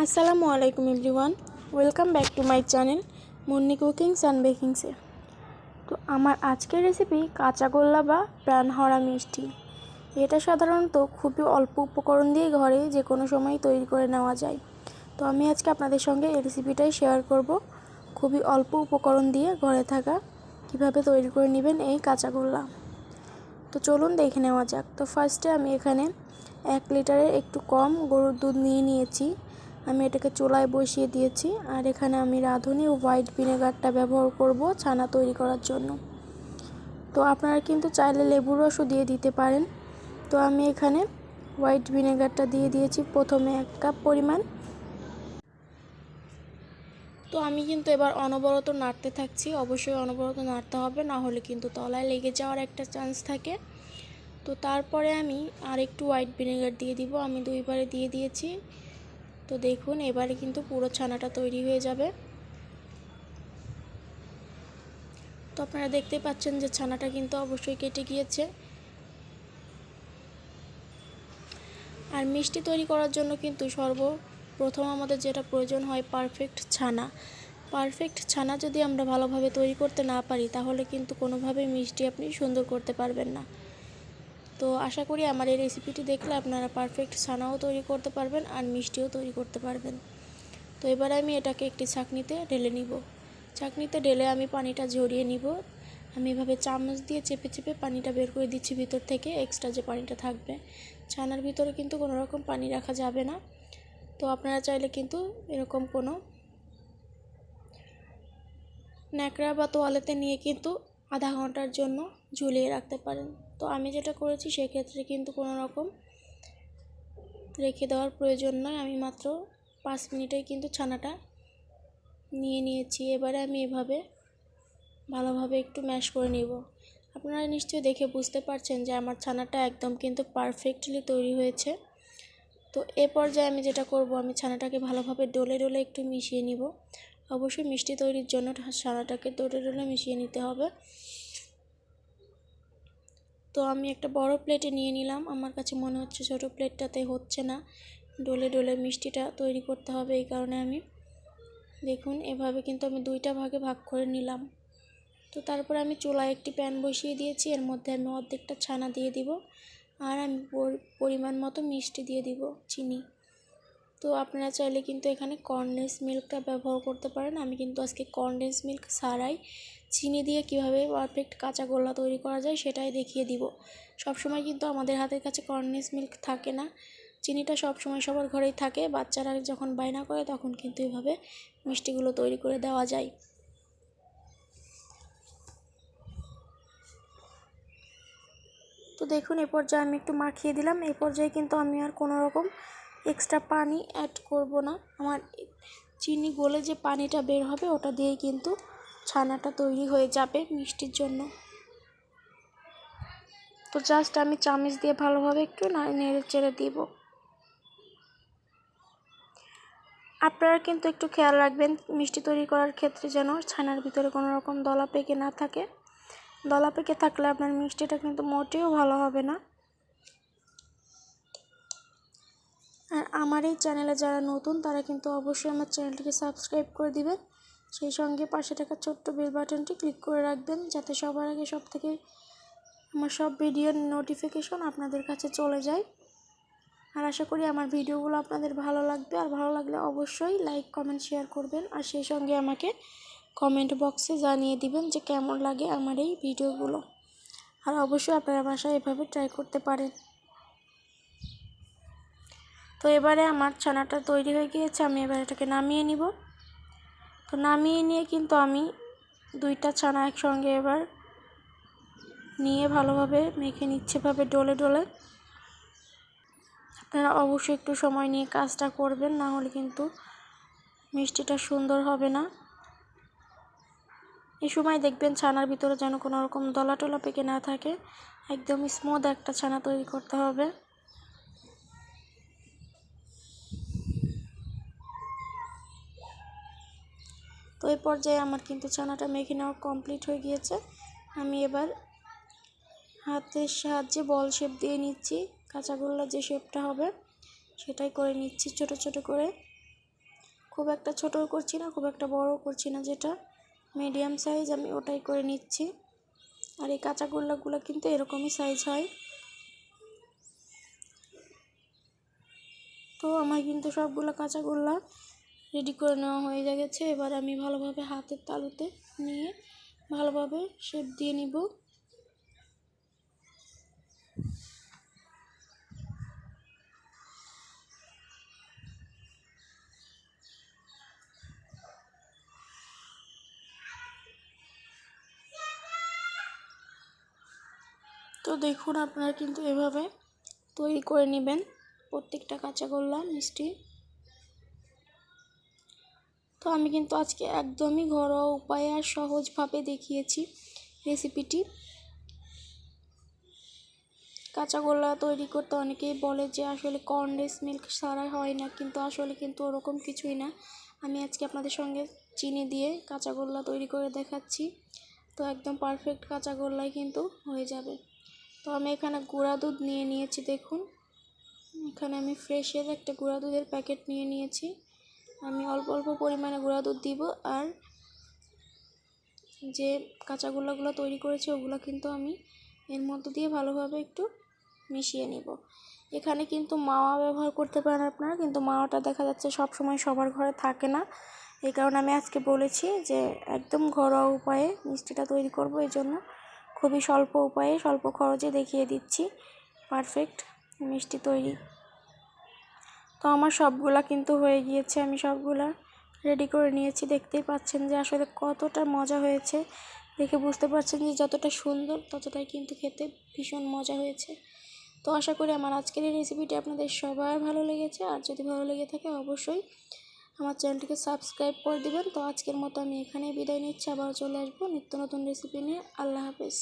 আসসালামু আলাইকুম everyone, welcome back to my channel Munni cookings and বেকিংসে। তো আমার আজকের রেসিপি কাঁচাগোল্লা বা প্রাণহরা মিষ্টি। এটা সাধারণত খুবই অল্প উপকরণ দিয়ে ঘরে যে কোনো সময় তৈরি করে নেওয়া যায়। তো আমি আজকে আপনাদের সঙ্গে এই রেসিপিটাই শেয়ার করব, খুবই অল্প উপকরণ দিয়ে ঘরে থাকা কিভাবে তৈরি করে নেবেন এই কাঁচাগোল্লা। তো চলুন দেখে নেওয়া যাক। তো ফার্স্টে আমি এখানে 1 লিটারের একটু কম গরুর দুধ নিয়েছি। আমি এটাকে চুলায় বসিয়ে দিয়েছি। আর এখানে আমি রাঁধুনি হোয়াইট ভিনেগারটা ব্যবহার করব ছানা তৈরি করার জন্য। তো আপনারা কিন্তু চাইলে লেবুর রসও দিয়ে দিতে পারেন। তো আমি এখানে হোয়াইট ভিনেগারটা দিয়ে দিয়েছি প্রথমে 1 কাপ পরিমাণ। তো আমি কিন্তু এবার অনবরত নাড়তে থাকছি, অবশ্যই অনবরত নাড়তে হবে, না হলে কিন্তু তলায় লেগে যাওয়ার একটা চান্স থাকে। তো তারপরে আমি আর একটু হোয়াইট ভিনেগার দিয়ে দিব, আমি 2 বারে দিয়ে দিয়েছি। তো দেখুন এবারে কিন্তু পুরো ছানাটা তৈরি হয়ে যাবে। তো আপনারা দেখতে পাচ্ছেন যে ছানাটা কিন্তু অবশ্যই কেটে গিয়েছে। আর মিষ্টি তৈরি করার জন্য কিন্তু সর্বপ্রথম আমাদের যেটা প্রয়োজন হয় পারফেক্ট ছানা। পারফেক্ট ছানা যদি আমরা ভালোভাবে তৈরি করতে না পারি তাহলে কিন্তু কোনোভাবেই মিষ্টি আপনি সুন্দর করতে পারবেন না। তো আশা করি আমার এই রেসিপিটি দেখলে আপনারা পারফেক্ট ছানাও তৈরি করতে পারবেন আর মিষ্টিও তৈরি করতে পারবেন। তো এবার আমি এটাকে একটি ছাঁকনিতে ঢেলে নিব। ছাঁকনিতে ঢেলে আমি পানিটা ঝরিয়ে নিব। আমি এভাবে চামচ দিয়ে চেপে চেপে পানিটা বের করে দিচ্ছি ভিতর থেকে, এক্সট্রা যে পানিটা থাকবে। ছানার ভিতরে কিন্তু কোনো রকম পানি রাখা যাবে না। তো আপনারা চাইলে কিন্তু এরকম কোনো ন্যাকড়া বা তোয়ালেতে নিয়ে কিন্তু আধা ঘন্টার জন্য ঝুলিয়ে রাখতে পারেন। তো আমি যেটা করেছি সেক্ষেত্রে কিন্তু কোনো রকম রেখে দেওয়ার প্রয়োজন নয়, আমি মাত্র 5 মিনিটেই কিন্তু ছানাটা নিয়েছি। এবারে আমি এভাবে ভালোভাবে একটু ম্যাশ করে নিব। আপনারা নিশ্চয়ই দেখে বুঝতে পারছেন যে আমার ছানাটা একদম কিন্তু পারফেক্টলি তৈরি হয়েছে। তো এ পর্যায়ে আমি যেটা করব, আমি ছানাটাকে ভালোভাবে ডলে ডলে একটু মিশিয়ে নিব। অবশ্যই মিষ্টি তৈরির জন্য ছানাটাকে ডলে ডলে মিশিয়ে নিতে হবে। তো আমি একটা বড় প্লেটে নিয়ে নিলাম। আমার কাছে মনে হচ্ছে ছোট প্লেটটাতে হচ্ছে না, ডলে ডলে মিষ্টিটা তৈরি করতে হবে, এই কারণে আমি দেখুন এভাবে কিন্তু আমি 2টা ভাগে ভাগ করে নিলাম। তো তারপর আমি চুলায় একটি প্যান বসিয়ে দিয়েছি, এর মধ্যে আমি অর্ধেকটা ছানা দিয়ে দিব আর আমি পরিমাণ মতো মিষ্টি দিয়ে দিব, চিনি। তো আপনারা চাইলে কিন্তু এখানে কনডেন্স মিল্কটা ব্যবহার করতে পারেন। আমি কিন্তু আজকে কনডেন্স মিল্ক ছাড়াই চিনি দিয়ে কিভাবে পারফেক্ট কাঁচাগোল্লা তৈরি করা যায় সেটাই দেখিয়ে দিব। সবসময় কিন্তু আমাদের হাতের কাছে কনডেন্স মিল্ক থাকে না, চিনিটা সবসময় সবার ঘরেই থাকে। বাচ্চারা যখন বায়না করে তখন কিন্তু এভাবে মিষ্টিগুলো তৈরি করে দেওয়া যায়। তো দেখুন এই পর্যায়ে আমি একটু মাখিয়ে দিলাম। এই পর্যায়ে কিন্তু আমি আর কোনো রকম এক্সট্রা পানি অ্যাড করব না। আমার চিনি গলে যে পানিটা বের হবে ওটা দিয়েই কিন্তু ছানাটা তৈরি হয়ে যাবে মিষ্টির জন্য। তো জাস্ট আমি চামচ দিয়ে ভালোভাবে একটু নেড়ে চেড়ে দিব। আপনারা কিন্তু একটু খেয়াল রাখবেন মিষ্টি তৈরি করার ক্ষেত্রে যেন ছানার ভিতরে কোনো রকম দলা পেকে না থাকে। দলা পেকে থাকলে আপনার মিষ্টিটা কিন্তু মোটেও ভালো হবে না। আর আমার এই চ্যানেলে যারা নতুন তারা কিন্তু অবশ্যই আমার চ্যানেলটিকে সাবস্ক্রাইব করে দিবেন, সেই সঙ্গে পাশে থাকা ছোট্ট বেল বাটনটি ক্লিক করে রাখবেন যাতে সবার আগে আমার সব ভিডিওর নোটিফিকেশন আপনাদের কাছে চলে যায়। আর আশা করি আমার ভিডিওগুলো আপনাদের ভালো লাগবে, আর ভালো লাগলে অবশ্যই লাইক কমেন্ট শেয়ার করবেন, আর সেই সঙ্গে আমাকে কমেন্ট বক্সে জানিয়ে দিবেন যে কেমন লাগে আমার এই ভিডিওগুলো। আর অবশ্যই আপনারা বাসায় এভাবে ট্রাই করতে পারেন। তো এবারে আমার ছানাটা তৈরি হয়ে গিয়েছে, আমি এবার এটাকে নামিয়ে নিব। তো নামিয়ে নিয়ে কিন্তু আমি 2টা ছানা একসঙ্গে এবার নিয়ে ভালোভাবে মেখে নিচ্ছে, ভাবে ডলে ডলে। আপনারা অবশ্যই একটু সময় নিয়ে কাজটা করবেন, না হলে কিন্তু মিষ্টিটা সুন্দর হবে না। এই সময় দেখবেন ছানার ভিতরে যেন কোনো রকম দলা টলা পেকে না থাকে, একদম স্মুথ একটা ছানা তৈরি করতে হবে। তো এই পর্যায়ে আমার কিন্তু ছানাটা মেখে নেওয়া কমপ্লিট হয়ে গিয়েছে। আমি এবার হাতের সাহায্যে বল শেপ দিয়ে নিচ্ছি, কাঁচাগোল্লা যে শেপটা হবে সেটাই করে নিচ্ছি ছোট ছোট করে। খুব একটা ছোটো করছি না, খুব একটা বড় করছি না, যেটা মিডিয়াম সাইজ আমি ওটাই করে নিচ্ছি। আর এই কাঁচাগোল্লাগুলো কিন্তু এরকমই সাইজ হয়। তো আমার কিন্তু সবগুলো কাঁচাগোল্লা রেডি করে নেওয়া হয়ে গেছে। এবার আমি ভালোভাবে হাতের তালুতে নিয়ে ভালোভাবে শেপ দিয়ে নিব। তো দেখুন, আপনারা কিন্তু এভাবে তৈরি করে নেবেন প্রত্যেকটা কাঁচাগোল্লা মিষ্টি। তো আমি কিন্তু আজকে একদমই ঘরোয়া উপায়ে আর সহজভাবে দেখিয়েছি রেসিপিটি। কাঁচাগোল্লা তৈরি করতে অনেকেই বলে যে আসলে কনডেন্স মিল্ক ছাড়া হয় না, কিন্তু আসলে কিন্তু ওরকম কিছুই না। আমি আজকে আপনাদের সঙ্গে চিনি দিয়ে কাঁচাগোল্লা তৈরি করে দেখাচ্ছি। তো একদম পারফেক্ট কাঁচাগোল্লাই কিন্তু হয়ে যাবে। তো আমি এখানে গুঁড়া দুধ নিয়ে নিয়েছি। দেখুন, এখানে আমি ফ্রেশের একটা গুঁড়া দুধের প্যাকেট নিয়ে নিয়েছি। আমি অল্প অল্প পরিমাণে গুঁড়া দুধ দিব, আর যে কাঁচাগোল্লাগুলো তৈরি করেছি ওগুলো কিন্তু আমি এর মধ্যে দিয়ে ভালোভাবে একটু মিশিয়ে নিব। এখানে কিন্তু মাওয়া ব্যবহার করতে পারেন আপনারা, কিন্তু মাওয়াটা দেখা যাচ্ছে সব সময় সবার ঘরে থাকে না। এই কারণে আমি আজকে বলেছি যে একদম ঘরোয়া উপায়ে মিষ্টিটা তৈরি করব। এই জন্য খুবই স্বল্প উপায়ে স্বল্প খরচে দেখিয়ে দিচ্ছি পারফেক্ট মিষ্টি তৈরি। তো আমার সবগুলা কিন্তু হয়ে গিয়েছে, আমি সবগুলা রেডি করে নিয়েছি। দেখতেই পাচ্ছেন যে আসলে কতটা মজা হয়েছে, দেখে বুঝতে পারছেন যে যতটা সুন্দর ততটাই কিন্তু খেতে ভীষণ মজা হয়েছে। তো আশা করি আমার আজকের এই রেসিপিটি আপনাদের সবার ভালো লেগেছে। আর যদি ভালো লেগে থাকে অবশ্যই আমার চ্যানেলটিকে সাবস্ক্রাইব করে দিবেন। তো আজকের মতো আমি এখানেই বিদায় নিচ্ছি, আবার চলে আসবো নিত্য নতুন রেসিপি নিয়ে। আল্লাহ হাফেজ।